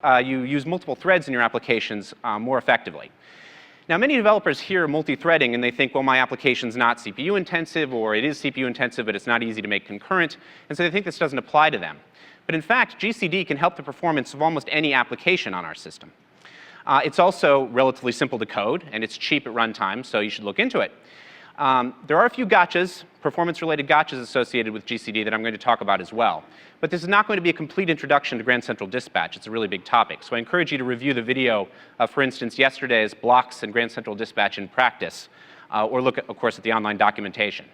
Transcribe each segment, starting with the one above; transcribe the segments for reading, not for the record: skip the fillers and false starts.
you use multiple threads in your applications more effectively. Now, many developers hear multi-threading and they think, well, my application's not CPU intensive, or it is CPU intensive, but it's not easy to make concurrent, and so they think this doesn't apply to them. But in fact, GCD can help the performance of almost any application on our system. It's also relatively simple to code, and it's cheap at runtime, so you should look into it. There are a few gotchas, performance-related gotchas associated with GCD that I'm going to talk about as well. But this is not going to be a complete introduction to Grand Central Dispatch. It's a really big topic. So I encourage you to review the video, for instance, yesterday's blocks and Grand Central Dispatch in practice, or look, of course, at the online documentation.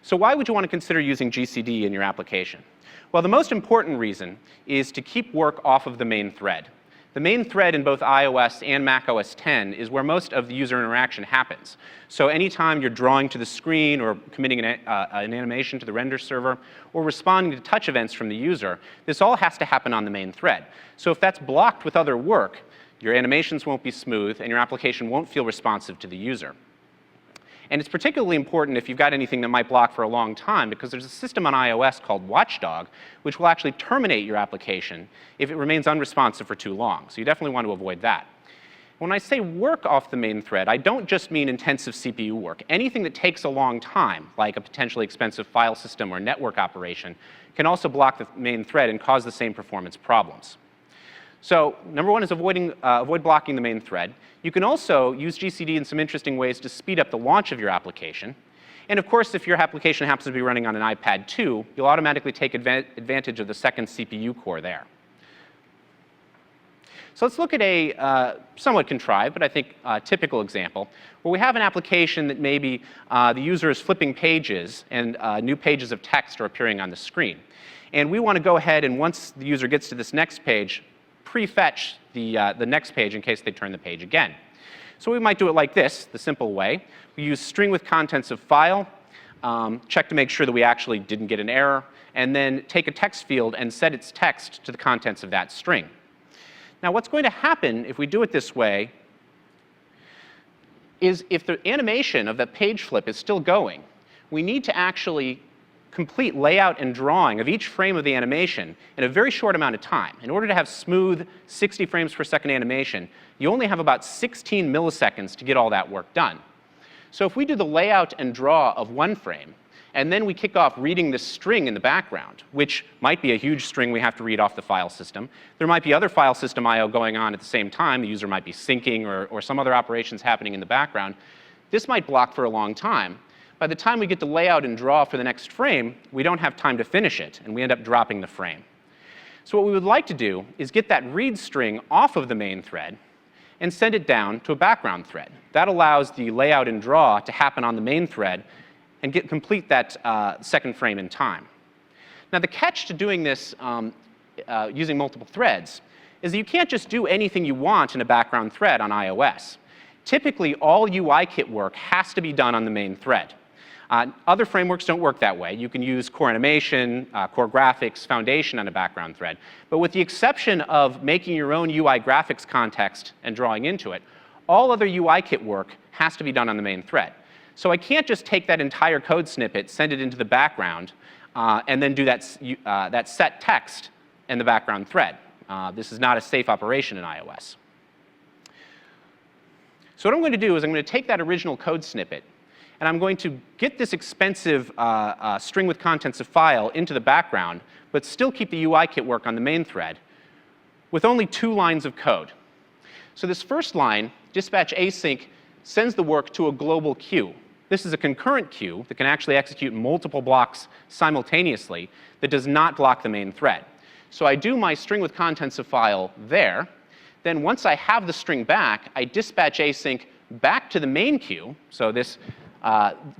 So why would you want to consider using GCD in your application? Well, the most important reason is to keep work off of the main thread. The main thread in both iOS and macOS 10 is where most of the user interaction happens. So anytime you're drawing to the screen or committing an animation to the render server or responding to touch events from the user, this all has to happen on the main thread. So if that's blocked with other work, your animations won't be smooth and your application won't feel responsive to the user. And it's particularly important if you've got anything that might block for a long time, because there's a system on iOS called Watchdog, which will actually terminate your application if it remains unresponsive for too long. So you definitely want to avoid that. When I say work off the main thread, I don't just mean intensive CPU work. Anything that takes a long time, like a potentially expensive file system or network operation, can also block the main thread and cause the same performance problems. So number one is avoid blocking the main thread. You can also use GCD in some interesting ways to speed up the launch of your application. And of course, if your application happens to be running on an iPad 2, you'll automatically take advantage of the second CPU core there. So let's look at a somewhat contrived, but I think typical example, where we have an application that maybe the user is flipping pages and new pages of text are appearing on the screen. And we want to go ahead and, once the user gets to this next page, prefetch the next page in case they turn the page again. So we might do it like this, the simple way. We use string with contents of file, check to make sure that we actually didn't get an error, and then take a text field and set its text to the contents of that string. Now, what's going to happen if we do it this way is, if the animation of that page flip is still going, we need to actually complete layout and drawing of each frame of the animation in a very short amount of time. In order to have smooth 60 frames per second animation, you only have about 16 milliseconds to get all that work done. So if we do the layout and draw of one frame, and then we kick off reading this string in the background, which might be a huge string we have to read off the file system. There might be other file system I/O going on at the same time. The user might be syncing or some other operations happening in the background. This might block for a long time. By the time we get to layout and draw for the next frame, we don't have time to finish it, and we end up dropping the frame. So what we would like to do is get that read string off of the main thread and send it down to a background thread. That allows the layout and draw to happen on the main thread and complete that second frame in time. Now, the catch to doing this using multiple threads is that you can't just do anything you want in a background thread on iOS. Typically, all UIKit work has to be done on the main thread. Other frameworks don't work that way. You can use core animation, core graphics, foundation on a background thread. But with the exception of making your own UI graphics context and drawing into it, all other UIKit work has to be done on the main thread. So I can't just take that entire code snippet, send it into the background, and then do that set text in the background thread. This is not a safe operation in iOS. So what I'm going to do is I'm going to take that original code snippet, and I'm going to get this expensive string with contents of file into the background, but still keep the UIKit work on the main thread with only 2 lines of code. So this first line, dispatch async, sends the work to a global queue. This is a concurrent queue that can actually execute multiple blocks simultaneously that does not block the main thread. So I do my string with contents of file there. Then once I have the string back, I dispatch async back to the main queue. So this,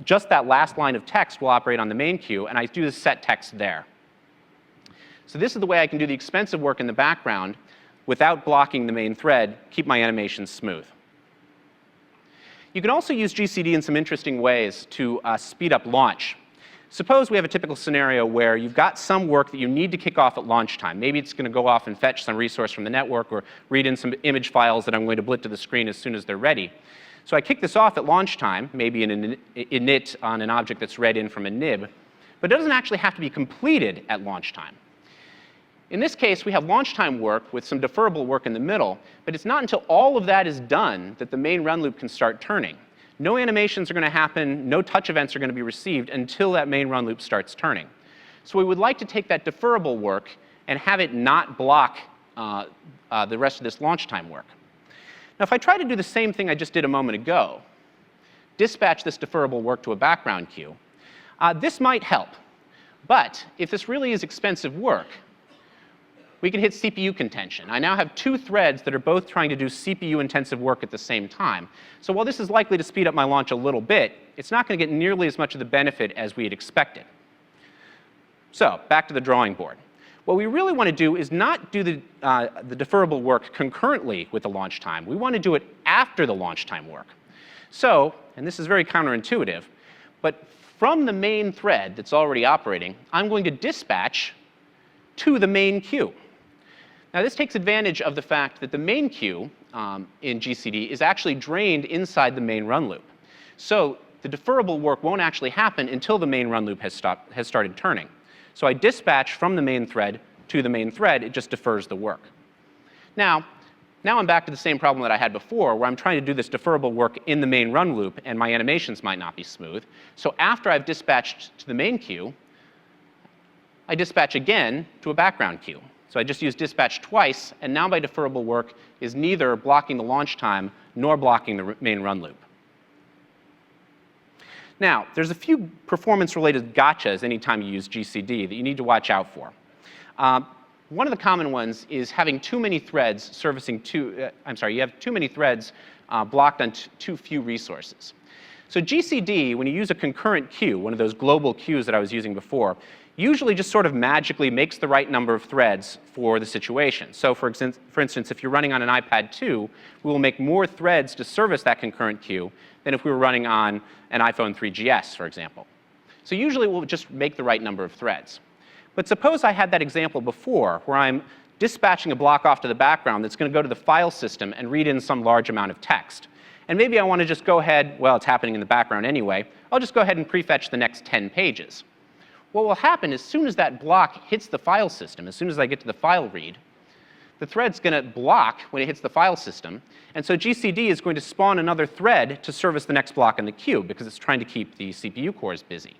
just that last line of text will operate on the main queue, and I do the set text there. So this is the way I can do the expensive work in the background without blocking the main thread, keep my animations smooth. You can also use GCD in some interesting ways to speed up launch. Suppose we have a typical scenario where you've got some work that you need to kick off at launch time. Maybe it's going to go off and fetch some resource from the network or read in some image files that I'm going to blit to the screen as soon as they're ready. So I kick this off at launch time, maybe in an init on an object that's read in from a nib, but it doesn't actually have to be completed at launch time. In this case, we have launch time work with some deferrable work in the middle, but it's not until all of that is done that the main run loop can start turning. No animations are going to happen, no touch events are going to be received until that main run loop starts turning. So we would like to take that deferrable work and have it not block the rest of this launch time work. Now, if I try to do the same thing I just did a moment ago, dispatch this deferrable work to a background queue, this might help. But if this really is expensive work, we can hit CPU contention. I now have two threads that are both trying to do CPU-intensive work at the same time. So while this is likely to speed up my launch a little bit, it's not going to get nearly as much of the benefit as we had expected. So back to the drawing board. What we really want to do is not do the deferrable work concurrently with the launch time. We want to do it after the launch time work. So, and this is very counterintuitive, but from the main thread that's already operating, I'm going to dispatch to the main queue. Now, this takes advantage of the fact that the main queue in GCD is actually drained inside the main run loop. So the deferrable work won't actually happen until the main run loop has started turning. So I dispatch from the main thread to the main thread. It just defers the work. Now I'm back to the same problem that I had before, where I'm trying to do this deferrable work in the main run loop, and my animations might not be smooth. So after I've dispatched to the main queue, I dispatch again to a background queue. So I just use dispatch twice, and now my deferrable work is neither blocking the launch time nor blocking the main run loop. Now, there's a few performance-related gotchas anytime you use GCD that you need to watch out for. One of the common ones is having too many threads servicing you have too many threads blocked on too few resources. So GCD, when you use a concurrent queue, one of those global queues that I was using before, usually just sort of magically makes the right number of threads for the situation. So for instance, if you're running on an iPad 2, we will make more threads to service that concurrent queue than if we were running on an iPhone 3GS, for example. So usually we'll just make the right number of threads. But suppose I had that example before where I'm dispatching a block off to the background that's going to go to the file system and read in some large amount of text. And maybe I want to just go ahead, well, it's happening in the background anyway, I'll just go ahead and prefetch the next 10 pages. What will happen as soon as that block hits the file system, as soon as I get to the file read, the thread's going to block when it hits the file system. And so GCD is going to spawn another thread to service the next block in the queue because it's trying to keep the CPU cores busy.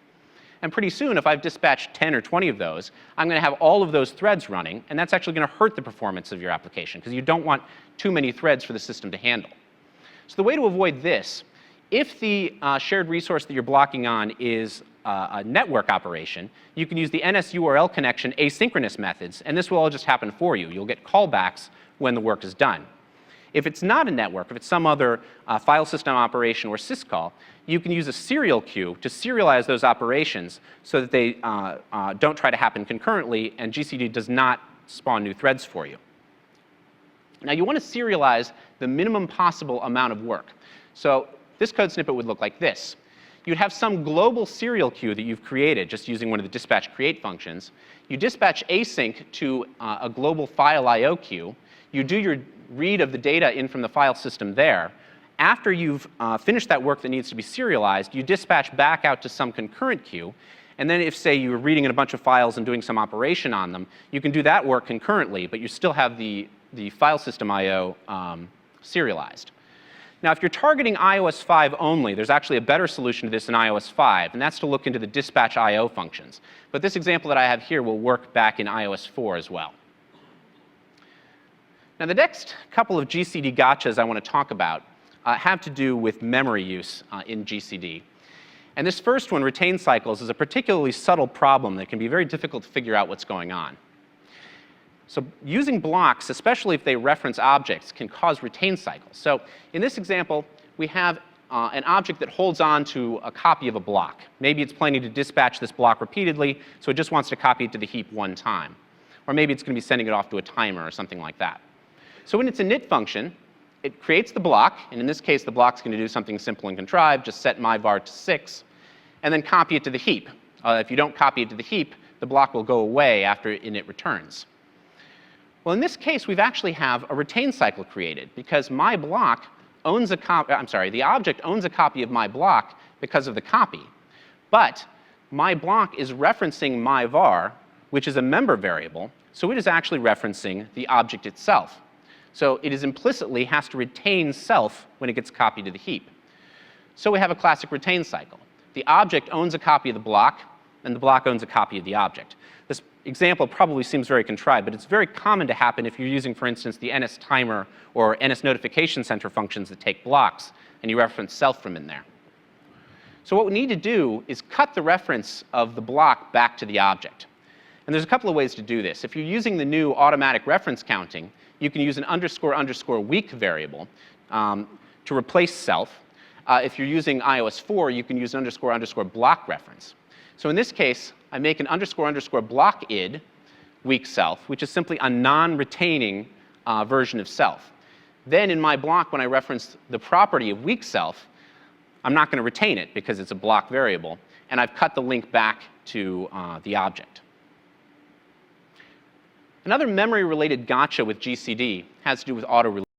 And pretty soon, if I've dispatched 10 or 20 of those, I'm going to have all of those threads running, and that's actually going to hurt the performance of your application because you don't want too many threads for the system to handle. So the way to avoid this, if the shared resource that you're blocking on is a network operation, you can use the NS-URL connection asynchronous methods, and this will all just happen for you. You'll get callbacks when the work is done. If it's not a network, if it's some other file system operation or syscall, you can use a serial queue to serialize those operations so that they don't try to happen concurrently, and GCD does not spawn new threads for you. Now, you want to serialize the minimum possible amount of work. So this code snippet would look like this. You'd have some global serial queue that you've created just using one of the dispatch create functions. You dispatch async to a global file I/O queue. You do your read of the data in from the file system there. After you've finished that work that needs to be serialized, you dispatch back out to some concurrent queue. And then if, say, you were reading in a bunch of files and doing some operation on them, you can do that work concurrently, but you still have the file system I/O serialized. Now, if you're targeting iOS 5 only, there's actually a better solution to this in iOS 5, and that's to look into the dispatch I/O functions. But this example that I have here will work back in iOS 4 as well. Now, the next couple of GCD gotchas I want to talk about have to do with memory use in GCD. And this first one, retain cycles, is a particularly subtle problem that can be very difficult to figure out what's going on. So using blocks, especially if they reference objects, can cause retain cycles. So in this example, we have an object that holds on to a copy of a block. Maybe it's planning to dispatch this block repeatedly, so it just wants to copy it to the heap one time. Or maybe it's going to be sending it off to a timer or something like that. So when it's a init function, it creates the block, and in this case, the block's going to do something simple and contrived, just set myvar to 6, and then copy it to the heap. If you don't copy it to the heap, the block will go away after init returns. Well, in this case, we've actually have a retain cycle created because my block owns the object owns a copy of my block because of the copy. But my block is referencing my var which is a member variable, so it is actually referencing the object itself. So it is implicitly has to retain self when it gets copied to the heap. So we have a classic retain cycle. The object owns a copy of the block, and the block owns a copy of the object. This example probably seems very contrived, but it's very common to happen if you're using, for instance, the NSTimer or NSNotification Center functions that take blocks, and you reference self from in there. So what we need to do is cut the reference of the block back to the object. And there's a couple of ways to do this. If you're using the new automatic reference counting, you can use an __ week variable to replace self. If you're using iOS 4, you can use an __ block reference. So in this case, I make an __ block id weak self, which is simply a non-retaining version of self. Then in my block, when I reference the property of weak self, I'm not going to retain it because it's a block variable, and I've cut the link back to the object. Another memory-related gotcha with GCD has to do with auto-release.